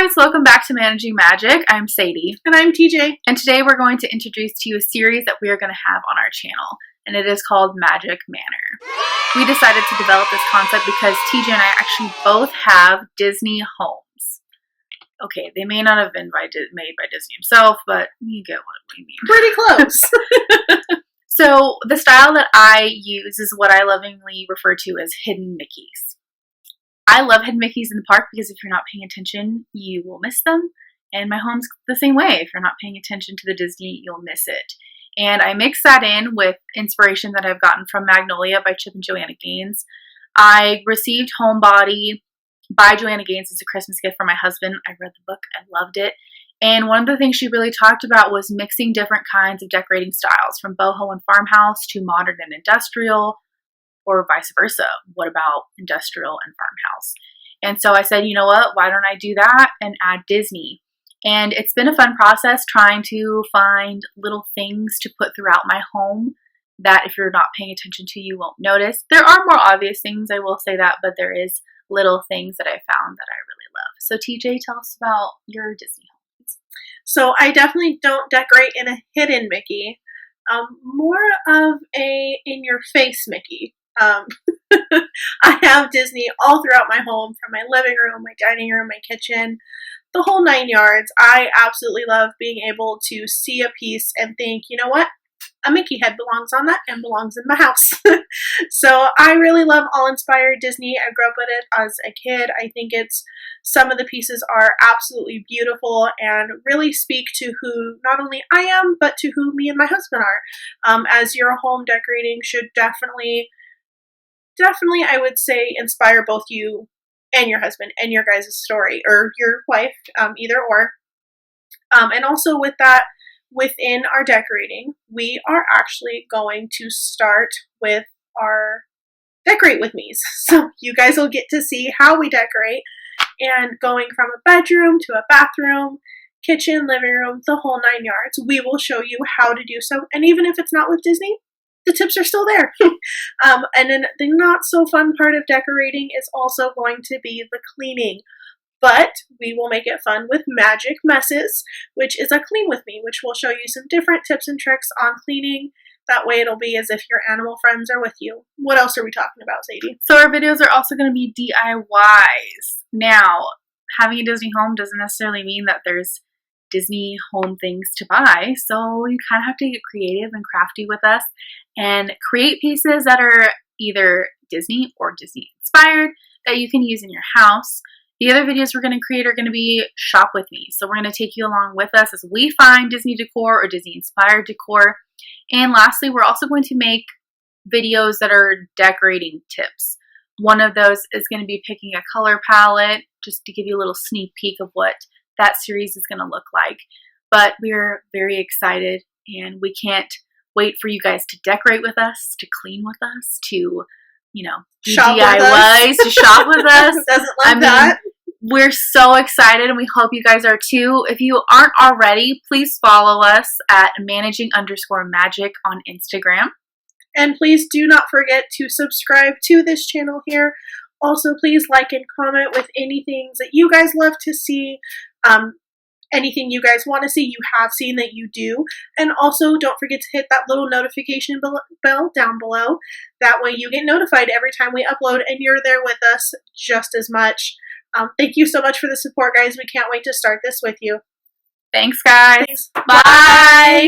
guys, welcome back to Managing Magic. I'm Sadie. And I'm TJ. And today we're going to introduce to you a series that we are going to have on our channel, and it is called Magic Manor. We decided to develop this concept because TJ and I actually both have Disney homes. Okay, they may not have been made by Disney himself, but you get what we mean. Pretty close. So the style that I use is what I lovingly refer to as hidden Mickeys. I love hidden Mickeys in the park because if you're not paying attention, you will miss them. And my home's the same way. If you're not paying attention to the Disney, you'll miss it. And I mix that in with inspiration that I've gotten from Magnolia by Chip and Joanna Gaines. I received Homebody by Joanna Gaines as a Christmas gift from my husband. I read the book. I loved it. And one of the things she really talked about was mixing different kinds of decorating styles, from boho and farmhouse to modern and industrial, or vice versa. What about industrial and farmhouse? And so I said, you know what, why don't I do that and add Disney? And it's been a fun process trying to find little things to put throughout my home that if you're not paying attention to, you won't notice. There are more obvious things, I will say that, but there is little things that I found that I really love. So TJ, tell us about your Disney homes. So I definitely don't decorate in a hidden Mickey. More of a in-your-face Mickey. I have Disney all throughout my home, from my living room, my dining room, my kitchen, the whole 9 yards. I absolutely love being able to see a piece and think, you know what? A Mickey head belongs on that and belongs in my house. So I really love all-inspired Disney. I grew up with it as a kid. I think some of the pieces are absolutely beautiful and really speak to who not only I am, but to who me and my husband are. As your home decorating should definitely, I would say, inspire both you and your husband and your guys' story, or your wife, either or. And also with that, within our decorating, we are actually going to start with our Decorate With Me's. So you guys will get to see how we decorate, and going from a bedroom to a bathroom, kitchen, living room, the whole 9 yards. We will show you how to do so. And even if it's not with Disney, the tips are still there. And then the not so fun part of decorating is also going to be the cleaning. But we will make it fun with Magic Messes, which is a Clean With Me, which will show you some different tips and tricks on cleaning. That way it'll be as if your animal friends are with you. What else are we talking about, Sadie? So our videos are also going to be DIYs. Now, having a Disney home doesn't necessarily mean that there's Disney home things to buy. So you kind of have to get creative and crafty with us and create pieces that are either Disney or Disney inspired that you can use in your house. The other videos we're going to create are going to be Shop With Me. So we're going to take you along with us as we find Disney decor or Disney inspired decor. And lastly, we're also going to make videos that are decorating tips. One of those is going to be picking a color palette, just to give you a little sneak peek of what that series is going to look like. But we're very excited, and we can't wait for you guys to decorate with us, to clean with us, to, do shop DIYs, to shop with us. Doesn't like that. We're so excited, and we hope you guys are too. If you aren't already, please follow us at managing_magic on Instagram. And please do not forget to subscribe to this channel here. Also, please like and comment with any things that you guys love to see. Anything you guys want to see, you have seen that you do. And also, don't forget to hit that little notification bell down below. That way you get notified every time we upload, and you're there with us just as much. Thank you so much for the support, guys. We can't wait to start this with you. Thanks, guys. Thanks. Bye.